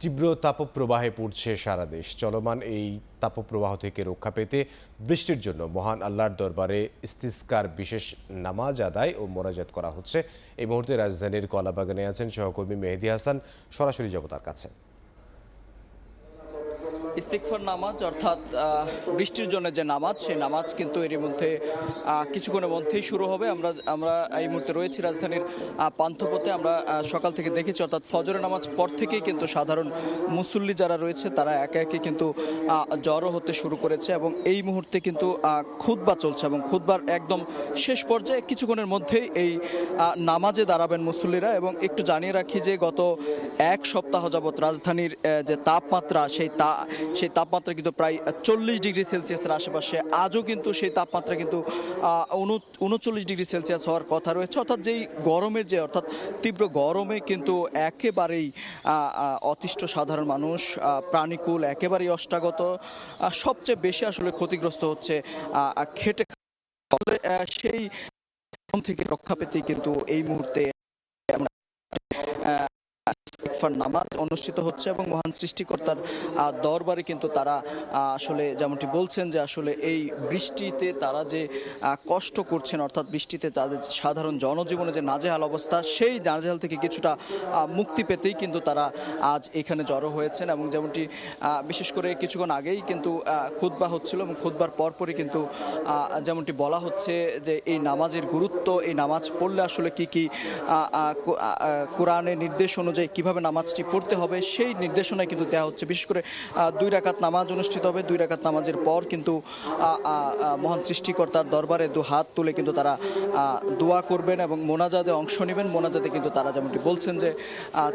তীব্র তাপপ্রবাহে পড়ছে সারা দেশ। চলমান এই তাপপ্রবাহ থেকে রক্ষা পেতে বৃষ্টির জন্য মহান আল্লাহর দরবারে ইস্তিসকার বিশেষ নামাজ আদায় ও মোনাজাত করা হচ্ছে। এই মুহূর্তে রাজধানীর কলাবাগানে আছেন সহকর্মী মেহেদী হাসান, সরাসরি যাব তার কাছে। ইস্তিগফার নামাজ অর্থাৎ বৃষ্টির জন্য যে নামাজ, সেই নামাজ কিন্তু এর মধ্যে কিছুক্ষণের মধ্যেই শুরু হবে। আমরা এই মুহূর্তে রয়েছি রাজধানীর পান্থপথে। আমরা সকাল থেকে দেখেছি, অর্থাৎ ফজরের নামাজ পর থেকেই কিন্তু সাধারণ মুসল্লি যারা রয়েছে তারা একে একে কিন্তু জড়ো হতে শুরু করেছে এবং এই মুহূর্তে কিন্তু খুতবা চলছে এবং খুতবার একদম শেষ পর্যায়ে কিছুক্ষণের মধ্যেই এই নামাজে দাঁড়াবেন মুসল্লিরা। এবং একটু জানিয়ে রাখি যে গত এক সপ্তাহ যাবৎ রাজধানীর যে তাপমাত্রা, সেই তাপমাত্রা কিন্তু প্রায় 40 ডিগ্রি সেলসিয়াসের আশেপাশে। আজও কিন্তু সেই তাপমাত্রা কিন্তু 39 ডিগ্রি সেলসিয়াস হওয়ার কথা রয়েছে। অর্থাৎ যেই গরমের অর্থাৎ তীব্র গরমে কিন্তু একেবারেই অতিষ্ঠ সাধারণ মানুষ, প্রাণীকুল একেবারেই অষ্টাগত, সবচেয়ে বেশি আসলে ক্ষতিগ্রস্ত হচ্ছে খেটে। সেই থেকে রক্ষা পেতেই কিন্তু এই মুহূর্তে নামাজ অনুষ্ঠিত হচ্ছে এবং মহান সৃষ্টিকর্তার দরবারে কিন্তু তারা আসলে যেমনটি বলছেন যে আসলে এই বৃষ্টিতে তারা যে কষ্ট করছেন, অর্থাৎ বৃষ্টিতে তাদের সাধারণ জনজীবনে যে নাজেহাল অবস্থা, সেই নাজেহাল থেকে কিছুটা মুক্তি পেতেই কিন্তু তারা আজ এখানে জড়ো হয়েছেন। এবং যেমনটি বিশেষ করে কিছুক্ষণ আগেই কিন্তু খুতবা হচ্ছিল এবং খুতবার পরপরই কিন্তু যেমনটি বলা হচ্ছে যে এই নামাজের গুরুত্ব, এই নামাজ পড়লে আসলে কি কি কোরআনের নির্দেশ অনুযায়ী কিভাবে নামাজটি পড়তে হবে সেই নির্দেশনায় কিন্তু দেওয়া হচ্ছে। বিশেষ করে 2 রাকাত নামাজ অনুষ্ঠিত হবে। 2 রাকাত নামাজের পর কিন্তু মহান সৃষ্টিকর্তার দরবারে 2 হাত তুলে কিন্তু তারা দোয়া করবেন এবং মোনাজাতে অংশ নেবেন। মোনাজাতে কিন্তু তারা যেমনটি বলছেন যে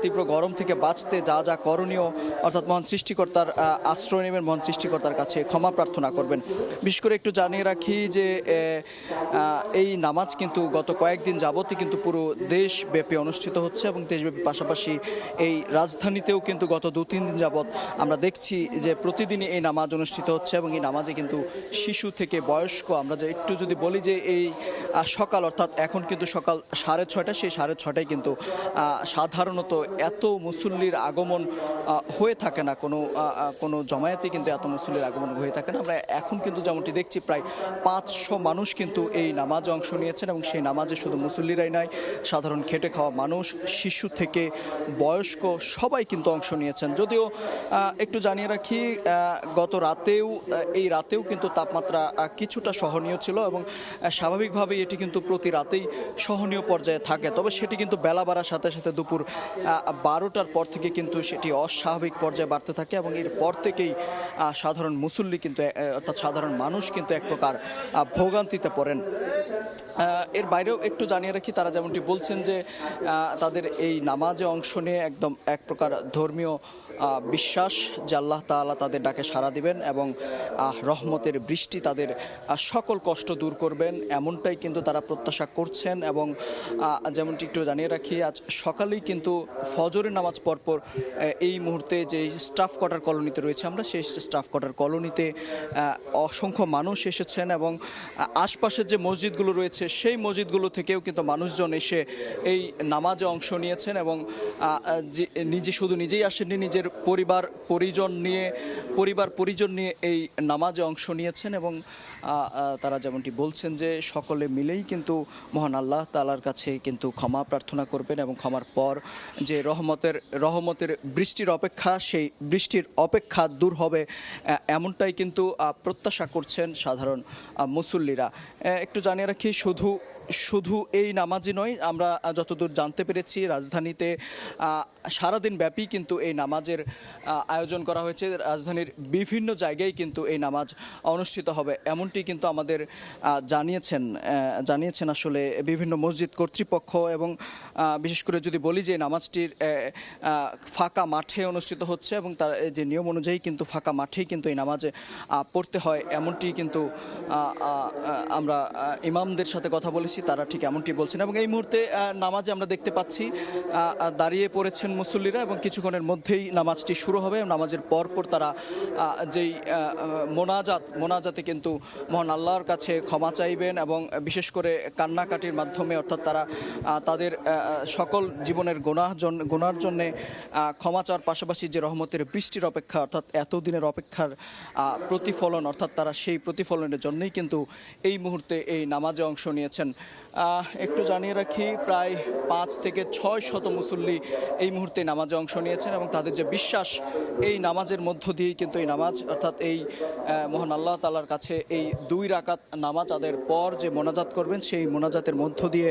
তীব্র গরম থেকে বাঁচতে যা যা করণীয়, অর্থাৎ মহান সৃষ্টিকর্তার আশ্রয় নেবেন, মহান সৃষ্টিকর্তার কাছে ক্ষমা প্রার্থনা করবেন। বিশেষ করে একটু জানিয়ে রাখি যে এই নামাজ কিন্তু গত কয়েকদিন যাবতই কিন্তু পুরো দেশব্যাপী অনুষ্ঠিত হচ্ছে এবং দেশব্যাপী পাশাপাশি এই রাজধানীতেও কিন্তু গত 2-3 দিন যাবৎ আমরা দেখছি যে প্রতিদিনই এই নামাজ অনুষ্ঠিত হচ্ছে এবং এই নামাজে কিন্তু শিশু থেকে বয়স্ক, আমরা যে একটু যদি বলি যে এই সকাল, অর্থাৎ এখন কিন্তু সকাল 6:30, সেই 6:30টায় কিন্তু সাধারণত এত মুসল্লির আগমন হয়ে থাকে না, কোনো জমায়েতে কিন্তু এত মুসল্লির আগমন হয়ে থাকে না। আমরা এখন কিন্তু যেমনটি দেখছি প্রায় 500 মানুষ কিন্তু এই নামাজে অংশ নিয়েছেন এবং সেই নামাজে শুধু মুসল্লিরাই নয়, সাধারণ খেটে খাওয়া মানুষ, শিশু থেকে বয়স্ক সবাই কিন্তু অংশ নিয়েছেন। যদিও একটু জানিয়ে রাখি গত রাতেও এই রাতেও কিন্তু তাপমাত্রা কিছুটা সহনীয় ছিল এবং স্বাভাবিকভাবেই এটি কিন্তু প্রতি রাতেই সহনীয় পর্যায়ে থাকে। তবে সেটি কিন্তু বেলা বাড়ার সাথে সাথে দুপুর 12টার পর থেকে কিন্তু সেটি অস্বাভাবিক পর্যায়ে বাড়তে থাকে এবং এর পর থেকেই সাধারণ মুসল্লি কিন্তু অর্থাৎ সাধারণ মানুষ কিন্তু এক প্রকার ভোগান্তিতে পড়েন। এর বাইরেও একটু জানিয়ে রাখি, তারা যেমনটি বলছেন যে তাদের এই নামাজে অংশ নিয়ে একদম এক প্রকার ধর্মীয় বিশ্বাস যে আল্লাহ তাআলা তাদের ডাকে সাড়া দিবেন এবং রহমতের বৃষ্টি তাদের সকল কষ্ট দূর করবেন, এমনটাই কিন্তু তারা প্রত্যাশা করছেন। এবং যেমনটি একটু জানিয়ে রাখি, আজ সকালেই কিন্তু ফজরের নামাজ পরপর এই মুহূর্তে যে স্টাফ কোয়ার্টার কলোনিতে রয়েছে আমরা, সেই স্টাফ কোয়ার্টার কলোনিতে অসংখ্য মানুষ এসেছেন এবং আশপাশের যে মসজিদগুলো রয়েছে সেই মসজিদগুলো থেকেও কিন্তু মানুষজন এসে এই নামাজে অংশ নিয়েছেন এবং শুধু নিজেই আসেননি, নিজের পরিবার পরিজন নিয়ে এই নামাজে অংশ নিয়েছেন এবং তারা যেমনটি বলছেন যে সকলে মিলেই কিন্তু মহান আল্লাহ তাআলার কাছে কিন্তু ক্ষমা প্রার্থনা করবেন এবং ক্ষমার পর যে রহমতের বৃষ্টির অপেক্ষা, সেই বৃষ্টির অপেক্ষা দূর হবে, এমনটাই কিন্তু প্রত্যাশা করছেন সাধারণ মুসল্লিরা। একটু জানিয়ে রাখি, শুধু এই নামাজই নয়, আমরা যতদূর জানতে পেরেছি রাজধানীতে সারাদিন ব্যাপী কিন্তু এই নামাজের আয়োজন করা হয়েছে। রাজধানীর বিভিন্ন জায়গায় কিন্তু এই নামাজ অনুষ্ঠিত হবে, এমনটি কিন্তু আমাদের জানিয়েছেন আসলে বিভিন্ন মসজিদ কর্তৃপক্ষ। এবং বিশেষ করে যদি বলি যে নামাজটির ফাঁকা মাঠে অনুষ্ঠিত হচ্ছে এবং তার যে নিয়ম অনুযায়ী কিন্তু ফাঁকা মাঠেই কিন্তু এই নামাজে পড়তে হয়, এমনটি কিন্তু আমরা ইমামদের সাথে কথা বলেছি, পাচ্ছি তারা ঠিক এমনটি বলছেন। এবং এই মুহূর্তে নামাজে আমরা দেখতে পাচ্ছি দাঁড়িয়ে পড়েছেন মুসল্লিরা এবং কিছুক্ষণের মধ্যেই নামাজটি শুরু হবে। নামাজের পরপর তারা যেই মোনাজাতে কিন্তু মহান আল্লাহর কাছে ক্ষমা চাইবেন এবং বিশেষ করে কান্নাকাটির মাধ্যমে, অর্থাৎ তারা তাদের সকল জীবনের গুনার জন্য ক্ষমা চাওয়ার পাশাপাশি যে রহমতের বৃষ্টির অপেক্ষা, অর্থাৎ এতদিনের অপেক্ষার প্রতিফলন, অর্থাৎ তারা সেই প্রতিফলনের জন্যই কিন্তু এই মুহূর্তে এই নামাজে অংশ নিয়েছেন। একটু জানিয়ে রাখি, প্রায় 5 থেকে 6 শত মুসল্লি এই মুহূর্তে নামাজে অংশ নিয়েছেন এবং তাদের যে বিশ্বাস, এই নামাজের মধ্য দিয়েই কিন্তু এই নামাজ, অর্থাৎ এই মহান আল্লাহ তাআলার কাছে এই 2 রাকাত নামাজ আদায়ের পর যে মোনাজাত করবেন, সেই মোনাজাতের মধ্য দিয়ে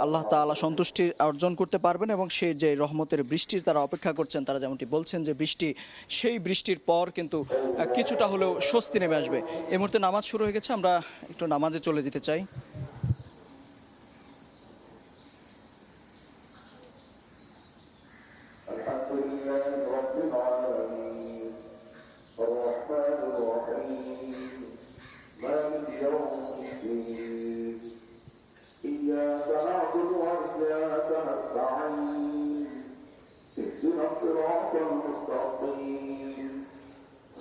আল্লাহ তাআলা সন্তুষ্টি অর্জন করতে পারবেন এবং সেই যে রহমতের বৃষ্টির তারা অপেক্ষা করছেন, তারা যেমনটি বলছেন যে বৃষ্টি, সেই বৃষ্টির পর কিন্তু কিছুটা হলেও স্বস্তি নেমে আসবে। এই মুহূর্তে নামাজ শুরু হয়ে গেছে, আমরা একটু নামাজে চলে যেতে চাই। إياك نعبد وإياك نستعين اهدنا الصراط المستقيم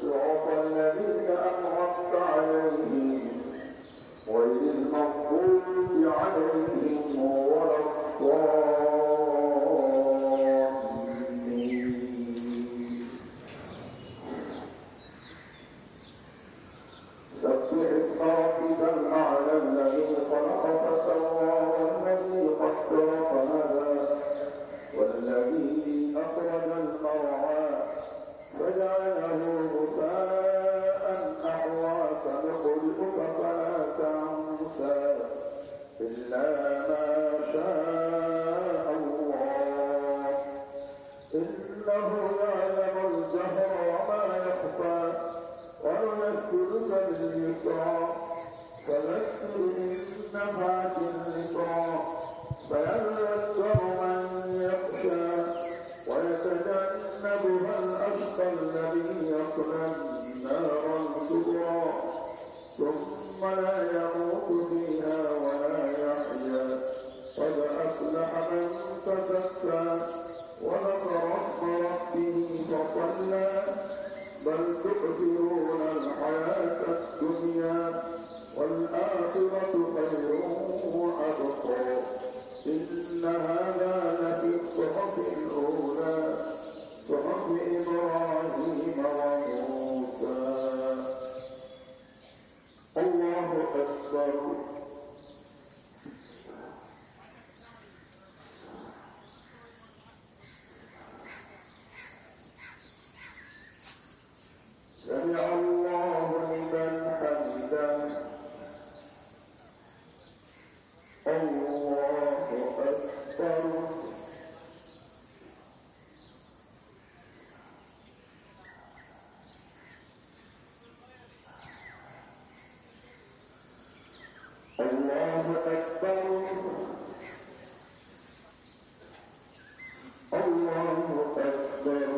صراط الذين أنعمت عليهم غير المغضوب عليهم ولا الضالين سبح اسم ربك الأعلى الذي خلق فسوى والذي قدر فهدى والذي أخرج المرعى فجعله غثاء أحوى سنقرئك فلا تنسى إلا ما شاء الله إنه يعلم الجهر وما يخفى ونذكرك باليسرى فذكر بالنفعة الذكرى فيذكر من يخشى ويتجنبها الأشقى الذي يصلى النار الكبرى ثم لا يموت فيها ولا يحيا قد أفلح من تزكى وذكر اسم ربه فصلى بل تؤثرون الحياة الدنيا والآخرة خير وأبقى إن هذا لفي الصحف الأولى صحف إبراهيم وموسى الله أكبر سمع الله لمن حمده الله أكبر الله أكبر الله أكبر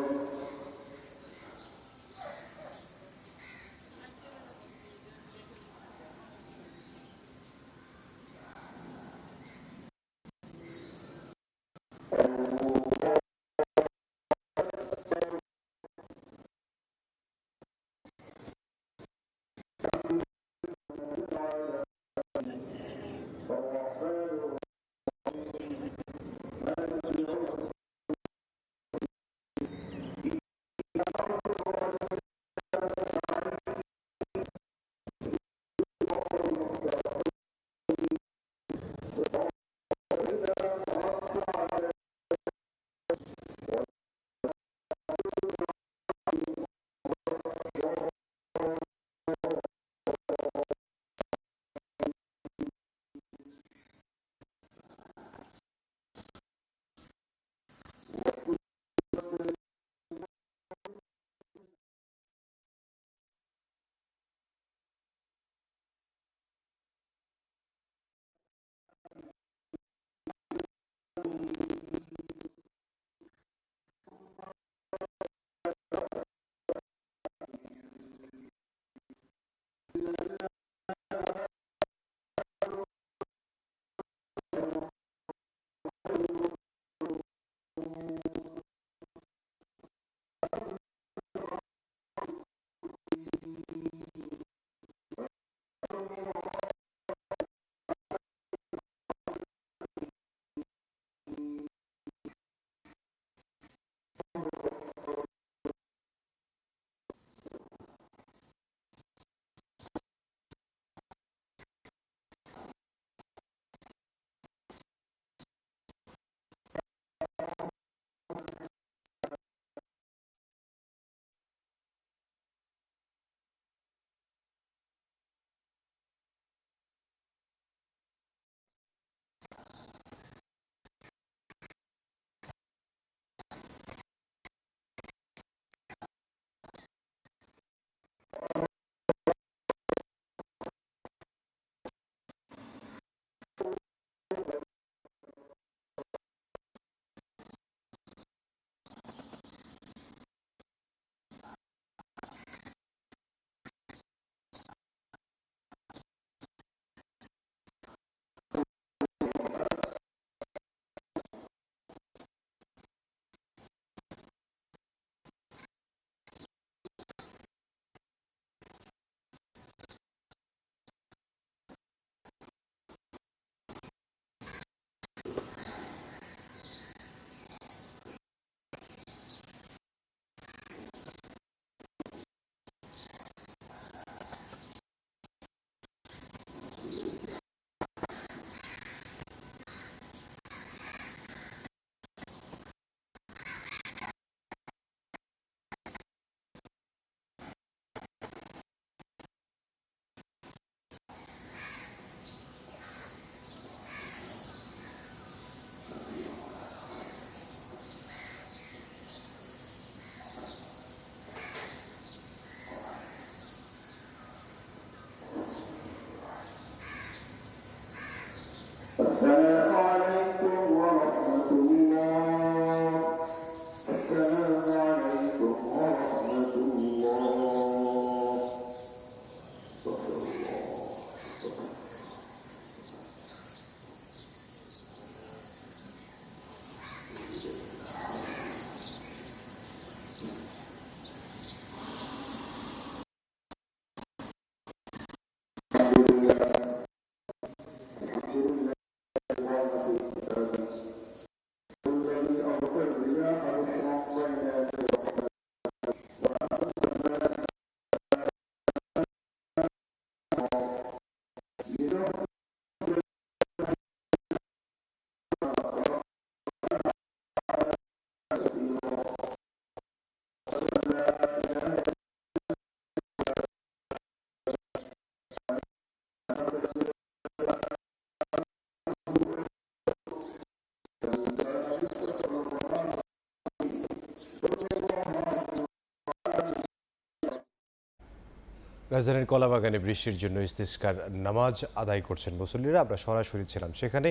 السلام عليكم ورحمة الله. السلام عليكم ورحمة الله. استغفر الله. الذي أرسل الرياح بشرا بين يدي رحمته রাজধানীর কলাবাগানে বৃষ্টির জন্য ইস্তিসকার নামাজ আদায় করছেন মুসল্লিরা। আমরা সরাসরি ছিলাম সেখানে।